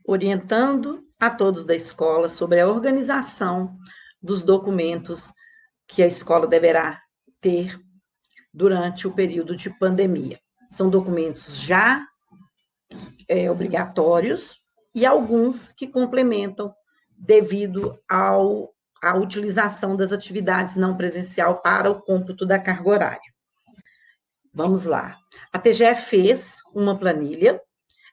orientando a todos da escola sobre a organização dos documentos que a escola deverá ter durante o período de pandemia. São documentos já obrigatórios e alguns que complementam devido à utilização das atividades não presencial para o cômputo da carga horária. Vamos lá. A TGE fez uma planilha.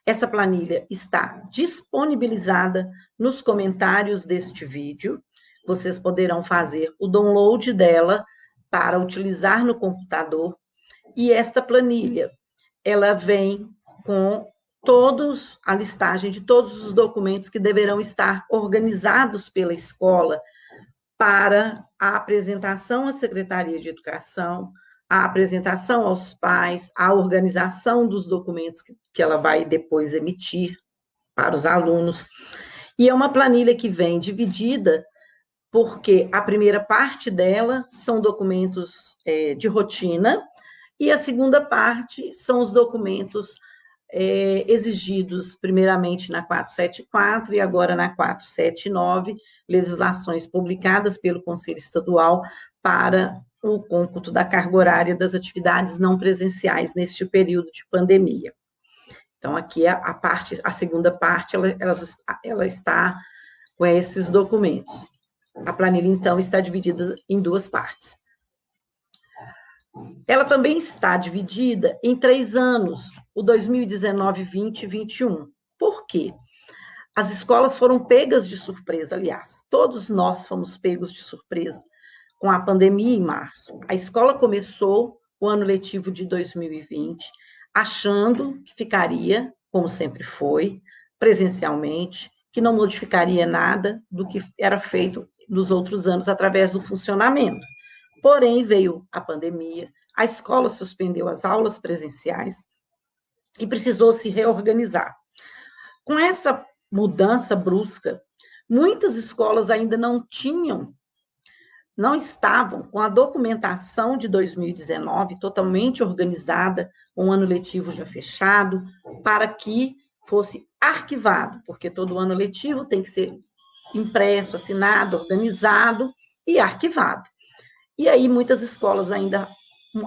Essa planilha está disponibilizada nos comentários deste vídeo. Vocês poderão fazer o download dela para utilizar no computador. E esta planilha, ela vem com a listagem de todos os documentos que deverão estar organizados pela escola para a apresentação à Secretaria de Educação, a apresentação aos pais, a organização dos documentos que ela vai depois emitir para os alunos. E é uma planilha que vem dividida, porque a primeira parte dela são documentos de rotina, e a segunda parte são os documentos exigidos primeiramente na 474 e agora na 479, legislações publicadas pelo Conselho Estadual para o cômputo da carga horária das atividades não presenciais neste período de pandemia. Então, aqui a segunda parte, ela está com esses documentos. A planilha, então, está dividida em duas partes. Ela também está dividida em 3 anos, o 2019, 20 e 21. Por quê? As escolas foram pegas de surpresa, aliás, todos nós fomos pegos de surpresa com a pandemia em março. A escola começou o ano letivo de 2020 achando que ficaria, como sempre foi, presencialmente, que não modificaria nada do que era feito nos outros anos através do funcionamento. Porém, veio a pandemia, a escola suspendeu as aulas presenciais e precisou se reorganizar. Com essa mudança brusca, muitas escolas ainda não estavam com a documentação de 2019 totalmente organizada, com o ano letivo já fechado, para que fosse arquivado, porque todo ano letivo tem que ser impresso, assinado, organizado e arquivado. E aí muitas escolas ainda,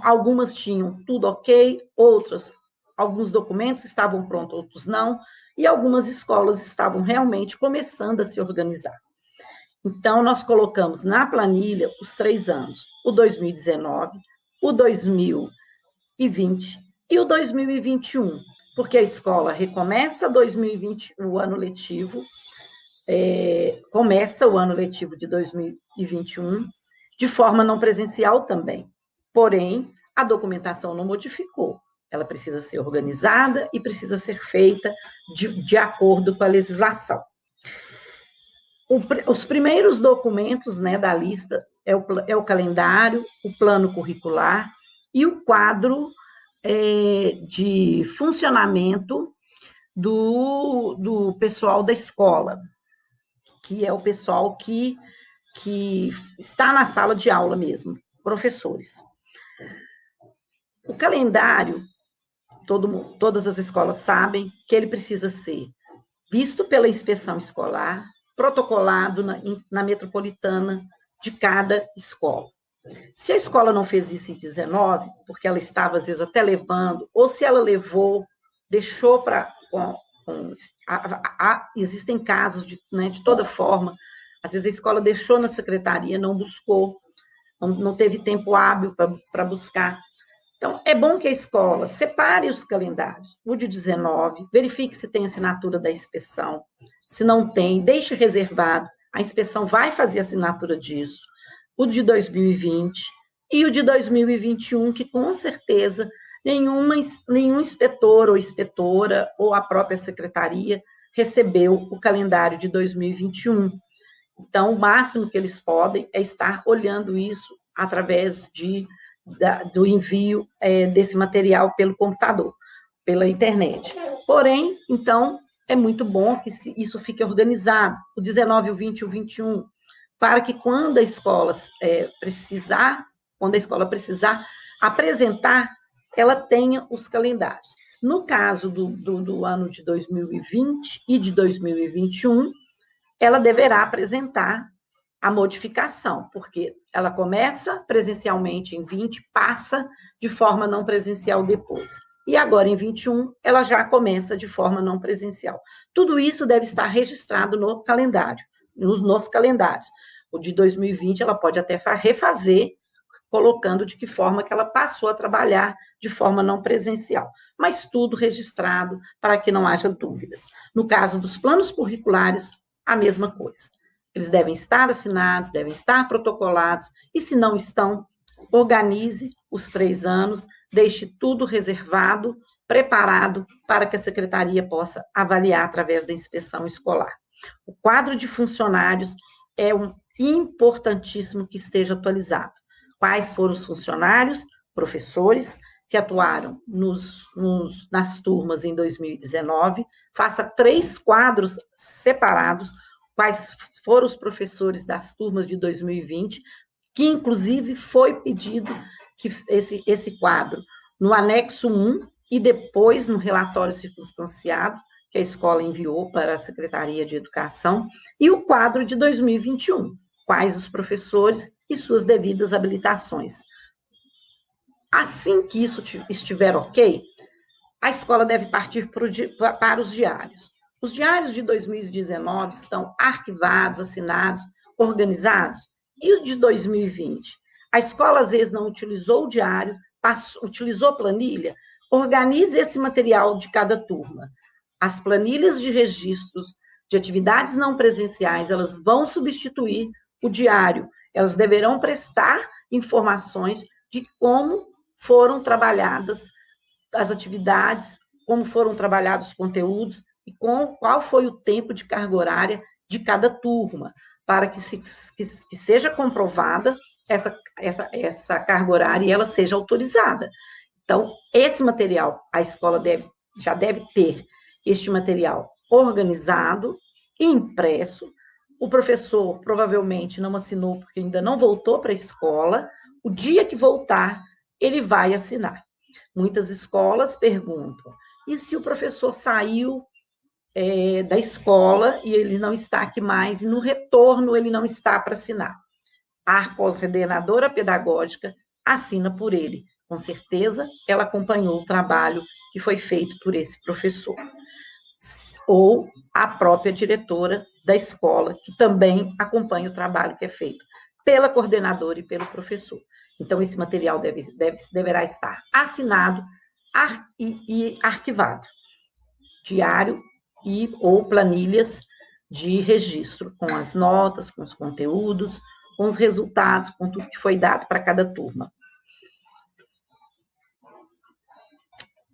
algumas tinham tudo ok, outras, alguns documentos estavam prontos, outros não, e algumas escolas estavam realmente começando a se organizar. Então, nós colocamos na planilha os 3 anos, o 2019, o 2020 e o 2021, porque a escola recomeça 2020, o ano letivo, começa o ano letivo de 2021, de forma não presencial também. Porém, a documentação não modificou. Ela precisa ser organizada e precisa ser feita de acordo com a legislação. Os primeiros documentos, né, da lista é o calendário, o plano curricular e o quadro de funcionamento do pessoal da escola, que é o pessoal que está na sala de aula mesmo, professores. O calendário, todas as escolas sabem que ele precisa ser visto pela inspeção escolar, protocolado na metropolitana de cada escola. Se a escola não fez isso em 19, porque ela estava, às vezes, até levando, ou se ela levou, deixou para... existem casos de toda forma, às vezes a escola deixou na secretaria, não buscou, não teve tempo hábil para buscar. Então, é bom que a escola separe os calendários, o de 19, verifique se tem assinatura da inspeção, se não tem, deixe reservado, a inspeção vai fazer assinatura disso, o de 2020 e o de 2021, que com certeza nenhum inspetor ou inspetora ou a própria secretaria recebeu o calendário de 2021. Então, o máximo que eles podem é estar olhando isso através do envio desse material pelo computador, pela internet. Porém, então, é muito bom que isso fique organizado, o 19, o 20 e o 21, para que quando a escola precisar apresentar, ela tenha os calendários. No caso do ano de 2020 e de 2021, ela deverá apresentar a modificação, porque ela começa presencialmente em 20, passa de forma não presencial depois. E agora, em 21, ela já começa de forma não presencial. Tudo isso deve estar registrado no calendário, nos calendários. O de 2020, ela pode até refazer, colocando de que forma que ela passou a trabalhar de forma não presencial. Mas tudo registrado para que não haja dúvidas. No caso dos planos curriculares, a mesma coisa. Eles devem estar assinados, devem estar protocolados, e se não estão, organize os 3 anos, deixe tudo reservado, preparado para que a secretaria possa avaliar através da inspeção escolar. O quadro de funcionários é importantíssimo que esteja atualizado. Quais foram os funcionários, professores, que atuaram nas turmas em 2019, faça 3 quadros separados, quais foram os professores das turmas de 2020, que inclusive foi pedido que esse quadro no anexo 1 e depois no relatório circunstanciado, que a escola enviou para a Secretaria de Educação, e o quadro de 2021, quais os professores e suas devidas habilitações. Assim que isso estiver ok, a escola deve partir para os diários. Os diários de 2019 estão arquivados, assinados, organizados. E o de 2020? A escola, às vezes, não utilizou o diário, utilizou planilha. Organize esse material de cada turma. As planilhas de registros de atividades não presenciais, elas vão substituir o diário. Elas deverão prestar informações de como foram trabalhadas as atividades, como foram trabalhados os conteúdos e qual foi o tempo de carga horária de cada turma, para que seja comprovada essa carga horária e ela seja autorizada. Então, esse material, a escola já deve ter este material organizado e impresso. O professor provavelmente não assinou porque ainda não voltou para a escola. O dia que voltar, ele vai assinar. Muitas escolas perguntam, e se o professor saiu da escola e ele não está aqui mais, e no retorno ele não está para assinar? A coordenadora pedagógica assina por ele. Com certeza, ela acompanhou o trabalho que foi feito por esse professor. Ou a própria diretora da escola, que também acompanha o trabalho que é feito pela coordenadora e pelo professor. Então, esse material deverá estar assinado e arquivado, diário ou planilhas de registro, com as notas, com os conteúdos, com os resultados, com tudo que foi dado para cada turma.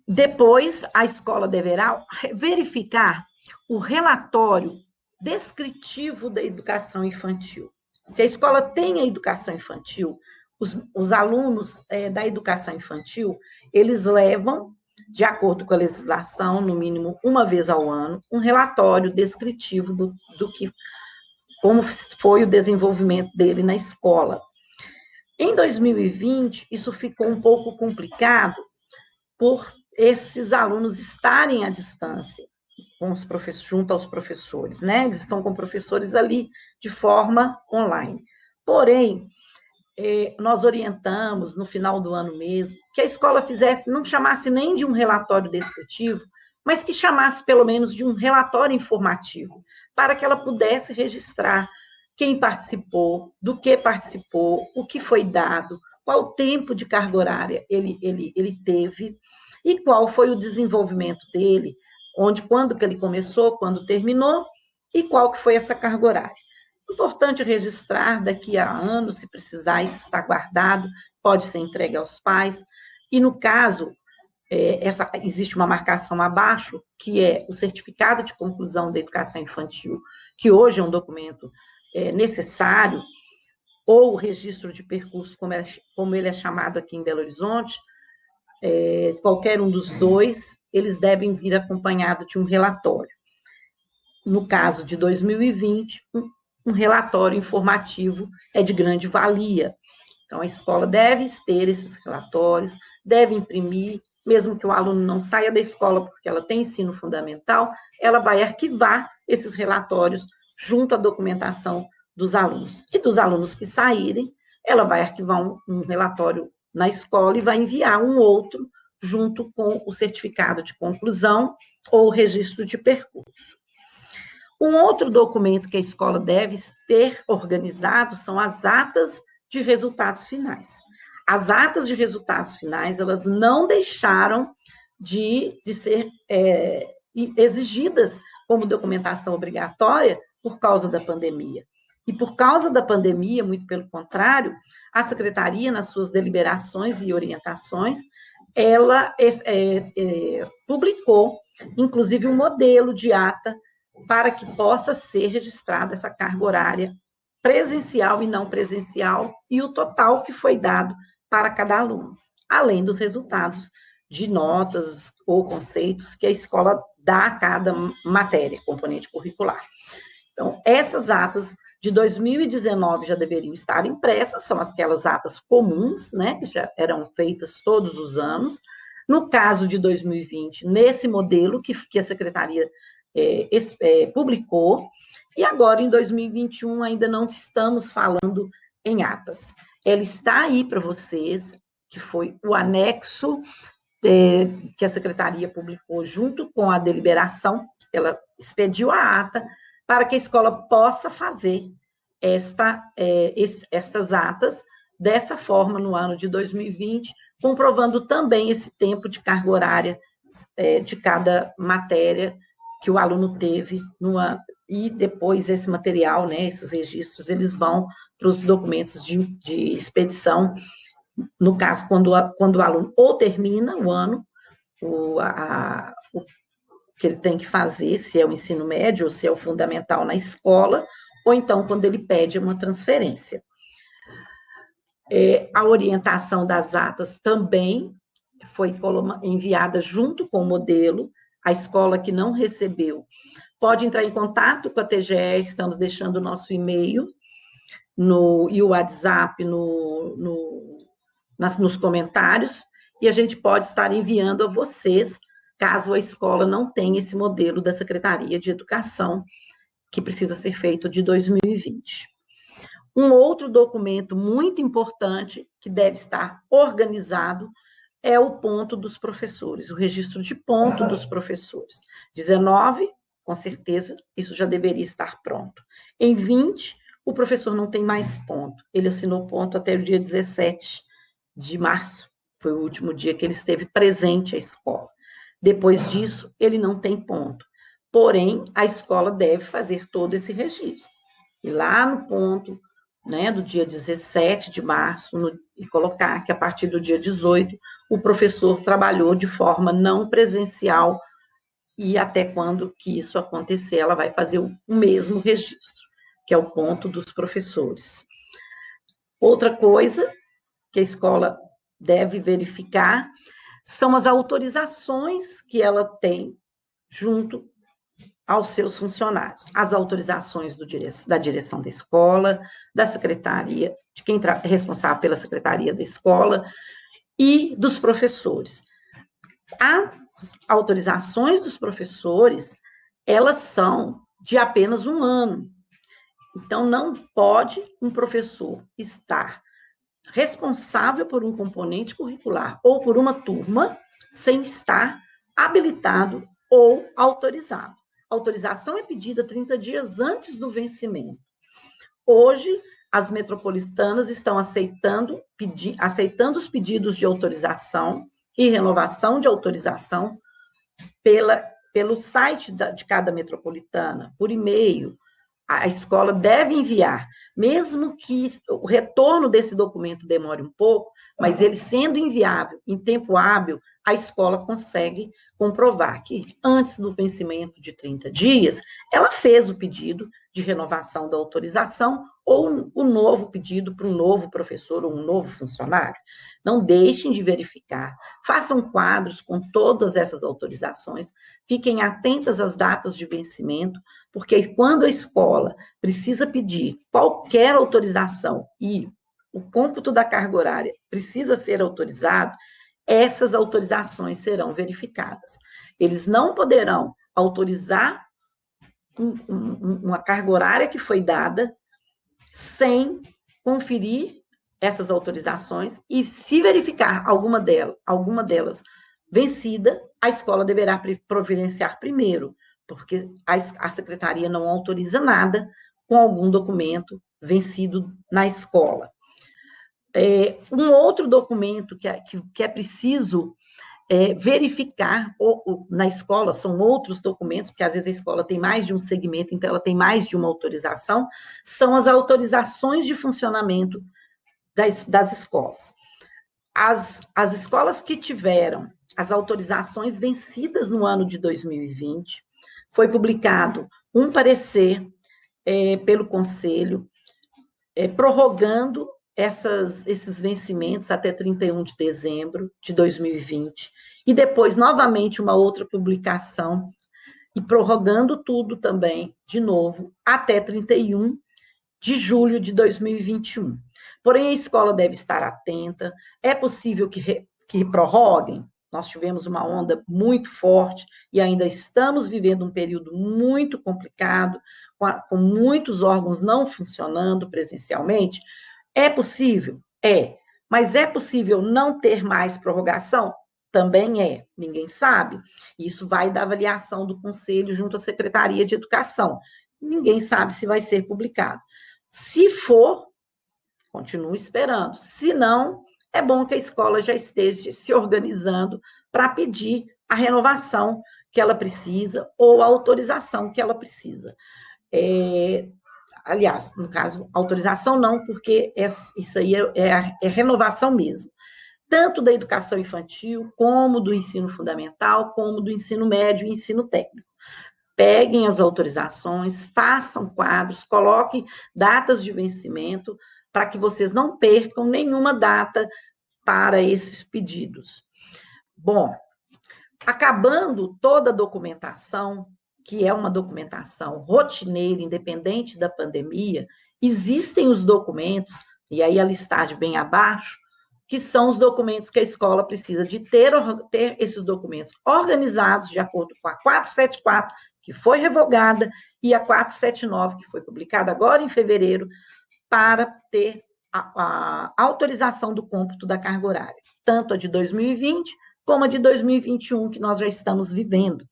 Depois, a escola deverá verificar o relatório descritivo da educação infantil. Se a escola tem a educação infantil, os alunos da educação infantil, eles levam, de acordo com a legislação, no mínimo uma vez ao ano, um relatório descritivo como foi o desenvolvimento dele na escola. Em 2020, isso ficou um pouco complicado por esses alunos estarem à distância, junto aos professores, né? Eles estão com professores ali de forma online. Porém, nós orientamos, no final do ano mesmo, que a escola não chamasse nem de um relatório descritivo, mas que chamasse pelo menos de um relatório informativo, para que ela pudesse registrar quem participou, do que participou, o que foi dado, qual tempo de carga horária ele teve e qual foi o desenvolvimento dele, quando que ele começou, quando terminou e qual que foi essa carga horária. Importante registrar, daqui a anos, se precisar, isso está guardado, pode ser entregue aos pais. E, no caso, existe uma marcação abaixo, que é o certificado de conclusão da educação infantil, que hoje é um documento necessário, ou o registro de percurso, como ele é chamado aqui em Belo Horizonte, qualquer um dos dois, eles devem vir acompanhado de um relatório. No caso de 2020, um relatório informativo é de grande valia. Então, a escola deve ter esses relatórios, deve imprimir mesmo que o aluno não saia da escola porque ela tem ensino fundamental, ela vai arquivar esses relatórios junto à documentação dos alunos. E dos alunos que saírem, ela vai arquivar um relatório na escola e vai enviar um outro junto com o certificado de conclusão ou o registro de percurso. Um outro documento que a escola deve ter organizado são as atas de resultados finais. As atas de resultados finais, elas não deixaram de ser exigidas como documentação obrigatória por causa da pandemia. E por causa da pandemia, muito pelo contrário, a secretaria, nas suas deliberações e orientações, ela publicou, inclusive, um modelo de ata para que possa ser registrada essa carga horária presencial e não presencial e o total que foi dado para cada aluno, além dos resultados de notas ou conceitos que a escola dá a cada matéria, componente curricular. Então, essas atas de 2019 já deveriam estar impressas, são aquelas atas comuns, né, que já eram feitas todos os anos. No caso de 2020, nesse modelo que a secretaria publicou, e agora, em 2021, ainda não estamos falando em atas. Ela está aí para vocês, que foi o anexo que a secretaria publicou junto com a deliberação, ela expediu a ata para que a escola possa fazer estas atas dessa forma no ano de 2020, comprovando também esse tempo de carga horária de cada matéria que o aluno teve no ano. E depois esse material, né, esses registros, eles vão para os documentos de expedição, no caso, quando o aluno ou termina o ano, o que ele tem que fazer, se é o ensino médio ou se é o fundamental na escola, ou então quando ele pede uma transferência. A orientação das atas também foi enviada junto com o modelo. A escola que não recebeu pode entrar em contato com a TGE, estamos deixando o nosso e-mail e o WhatsApp nos comentários, e a gente pode estar enviando a vocês, caso a escola não tenha esse modelo da Secretaria de Educação, que precisa ser feito de 2020. Um outro documento muito importante, que deve estar organizado, é o ponto dos professores, o registro de ponto dos professores. 19, com certeza, isso já deveria estar pronto. Em 20, o professor não tem mais ponto. Ele assinou ponto até o dia 17 de março, foi o último dia que ele esteve presente à escola. Depois disso, ele não tem ponto. Porém, a escola deve fazer todo esse registro. E lá no ponto, né, do dia 17 de março, e colocar que a partir do dia 18, o professor trabalhou de forma não presencial, e até quando que isso acontecer, ela vai fazer o mesmo registro, que é o ponto dos professores. Outra coisa que a escola deve verificar são as autorizações que ela tem junto aos seus funcionários. As autorizações da direção da escola, da secretaria, de quem é responsável pela secretaria da escola e dos professores. As autorizações dos professores, elas são de apenas um ano. Então, não pode um professor estar responsável por um componente curricular ou por uma turma sem estar habilitado ou autorizado. A autorização é pedida 30 dias antes do vencimento. Hoje, as metropolitanas estão aceitando os pedidos de autorização e renovação de autorização pelo site de cada metropolitana, por e-mail. A escola deve enviar, mesmo que o retorno desse documento demore um pouco, mas ele sendo enviável em tempo hábil, a escola consegue comprovar que antes do vencimento de 30 dias, ela fez o pedido de renovação da autorização ou o novo pedido para um novo professor ou um novo funcionário. Não deixem de verificar, façam quadros com todas essas autorizações, fiquem atentas às datas de vencimento, porque quando a escola precisa pedir qualquer autorização e o cômputo da carga horária precisa ser autorizado, essas autorizações serão verificadas. Eles não poderão autorizar uma carga horária que foi dada sem conferir essas autorizações e, se verificar alguma delas vencida, a escola deverá providenciar primeiro, porque a secretaria não autoriza nada com algum documento vencido na escola. Um outro documento que é preciso verificar na escola, são outros documentos, porque às vezes a escola tem mais de um segmento, então ela tem mais de uma autorização, são as autorizações de funcionamento das escolas. As escolas que tiveram as autorizações vencidas no ano de 2020, foi publicado um parecer pelo Conselho, prorrogando esses vencimentos até 31 de dezembro de 2020, e depois, novamente, uma outra publicação, e prorrogando tudo também, de novo, até 31 de julho de 2021. Porém, a escola deve estar atenta, é possível que prorroguem. Nós tivemos uma onda muito forte e ainda estamos vivendo um período muito complicado, com muitos órgãos não funcionando presencialmente. É possível? É. Mas é possível não ter mais prorrogação? Também é. Ninguém sabe. Isso vai da avaliação do Conselho junto à Secretaria de Educação. Ninguém sabe se vai ser publicado. Se for, continue esperando. Se não, é bom que a escola já esteja se organizando para pedir a renovação que ela precisa ou a autorização que ela precisa. Aliás, no caso, autorização não, porque isso aí é renovação mesmo. Tanto da educação infantil, como do ensino fundamental, como do ensino médio e ensino técnico. Peguem as autorizações, façam quadros, coloquem datas de vencimento, para que vocês não percam nenhuma data para esses pedidos. Bom, acabando toda a documentação, que é uma documentação rotineira, independente da pandemia, existem os documentos, e aí a listagem bem abaixo, que são os documentos que a escola precisa de ter esses documentos organizados de acordo com a 474, que foi revogada, e a 479, que foi publicada agora em fevereiro, para ter a autorização do cômputo da carga horária, tanto a de 2020 como a de 2021, que nós já estamos vivendo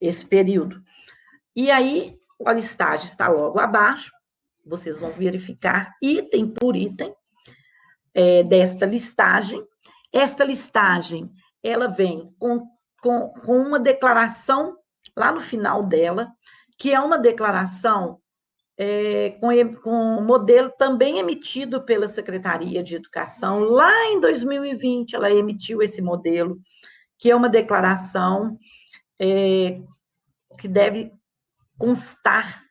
esse período. E aí, a listagem está logo abaixo, vocês vão verificar item por item desta listagem. Esta listagem, ela vem com uma declaração lá no final dela, que é uma declaração com modelo também emitido pela Secretaria de Educação. Lá em 2020, ela emitiu esse modelo, que é uma declaração que deve constar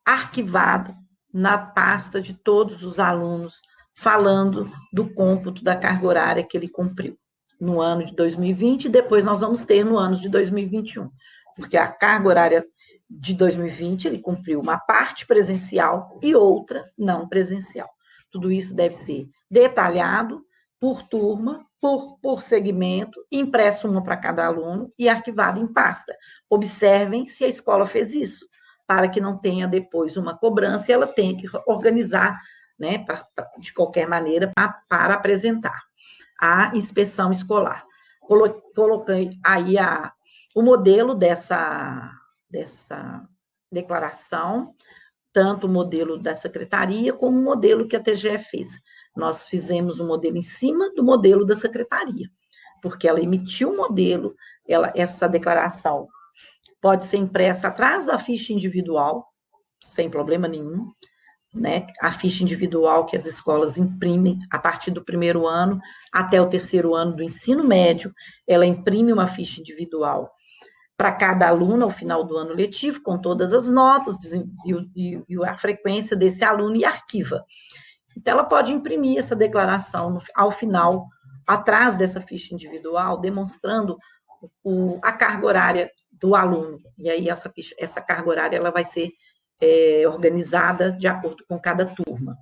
arquivado na pasta de todos os alunos, falando do cômputo da carga horária que ele cumpriu no ano de 2020, e depois nós vamos ter no ano de 2021, porque a carga horária de 2020 ele cumpriu uma parte presencial e outra não presencial. Tudo isso deve ser detalhado por turma, por segmento, impresso uma para cada aluno e arquivado em pasta. Observem se a escola fez isso, para que não tenha depois uma cobrança e ela tenha que organizar, né, de qualquer maneira, para apresentar à inspeção escolar. Coloquei aí o modelo dessa declaração, tanto o modelo da secretaria como o modelo que a TGE fez. Nós fizemos o modelo em cima do modelo da secretaria, porque ela emitiu um modelo, essa declaração pode ser impressa atrás da ficha individual, sem problema nenhum, né? A ficha individual que as escolas imprimem a partir do primeiro ano até o terceiro ano do ensino médio, ela imprime uma ficha individual para cada aluno ao final do ano letivo, com todas as notas e a frequência desse aluno, e arquiva. Então, ela pode imprimir essa declaração ao final, atrás dessa ficha individual, demonstrando a carga horária do aluno. E aí, essa carga horária ela vai ser organizada de acordo com cada turma.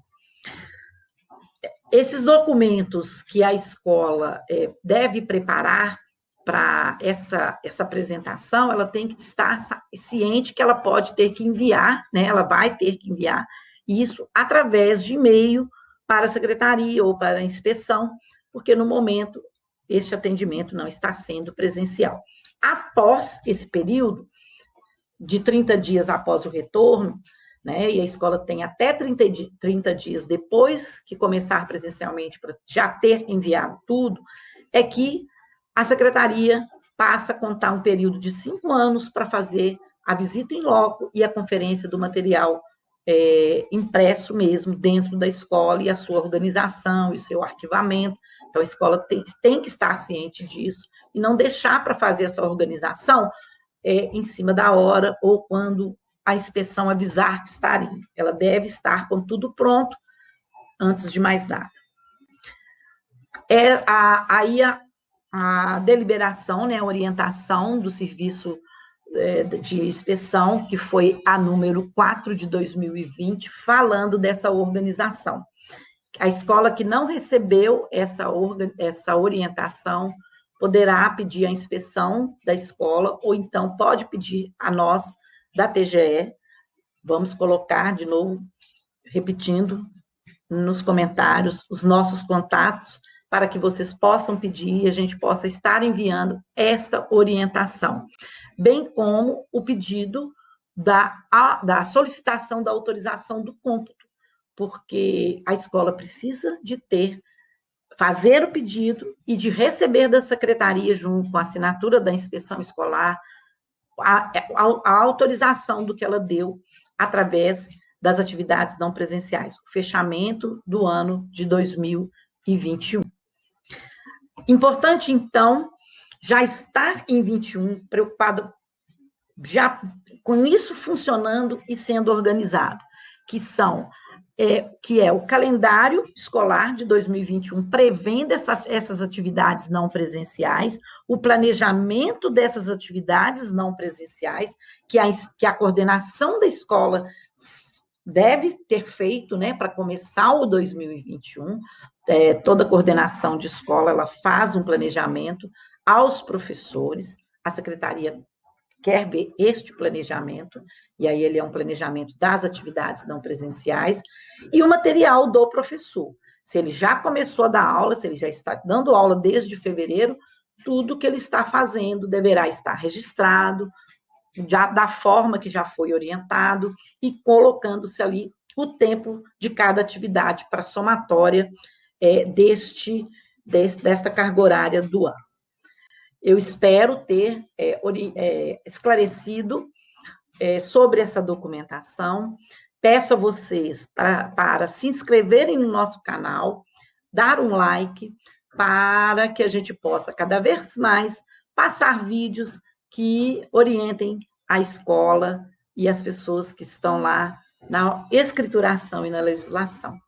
Esses documentos que a escola deve preparar para essa apresentação, ela tem que estar ciente que ela pode ter que enviar, né? Ela vai ter que enviar isso através de e-mail para a secretaria ou para a inspeção, porque no momento este atendimento não está sendo presencial. Após esse período, de 30 dias após o retorno, né, e a escola tem até 30 dias depois que começar presencialmente para já ter enviado tudo, é que a secretaria passa a contar um período de 5 anos para fazer a visita em loco e a conferência do material impresso mesmo dentro da escola e a sua organização e seu arquivamento. Então, a escola tem que estar ciente disso e não deixar para fazer a sua organização em cima da hora ou quando a inspeção avisar que está indo. Ela deve estar com tudo pronto antes de mais nada. Aí a deliberação, né, a orientação do serviço de inspeção, que foi a número 4 de 2020, falando dessa organização. A escola que não recebeu essa orientação poderá pedir a inspeção da escola, ou então pode pedir a nós, da TGE. Vamos colocar de novo, repetindo nos comentários, os nossos contatos, para que vocês possam pedir e a gente possa estar enviando esta orientação, bem como o pedido da solicitação da autorização do cômputo, porque a escola precisa de fazer o pedido e de receber da secretaria, junto com a assinatura da inspeção escolar, a autorização do que ela deu através das atividades não presenciais, o fechamento do ano de 2021. Importante, então, já estar em 21, preocupado já com isso funcionando e sendo organizado, que é o calendário escolar de 2021, prevendo essas atividades não presenciais, o planejamento dessas atividades não presenciais, que a coordenação da escola deve ter feito, né, para começar o 2021, toda coordenação de escola, ela faz um planejamento aos professores, a secretaria quer ver este planejamento, e aí ele é um planejamento das atividades não presenciais, e o material do professor. Se ele já começou a dar aula, se ele já está dando aula desde fevereiro, tudo que ele está fazendo deverá estar registrado, já da forma que já foi orientado, e colocando-se ali o tempo de cada atividade para a somatória desta carga horária do ano. Eu espero ter esclarecido sobre essa documentação. Peço a vocês para se inscreverem no nosso canal, dar um like, para que a gente possa, cada vez mais, passar vídeos que orientem a escola e as pessoas que estão lá na escrituração e na legislação.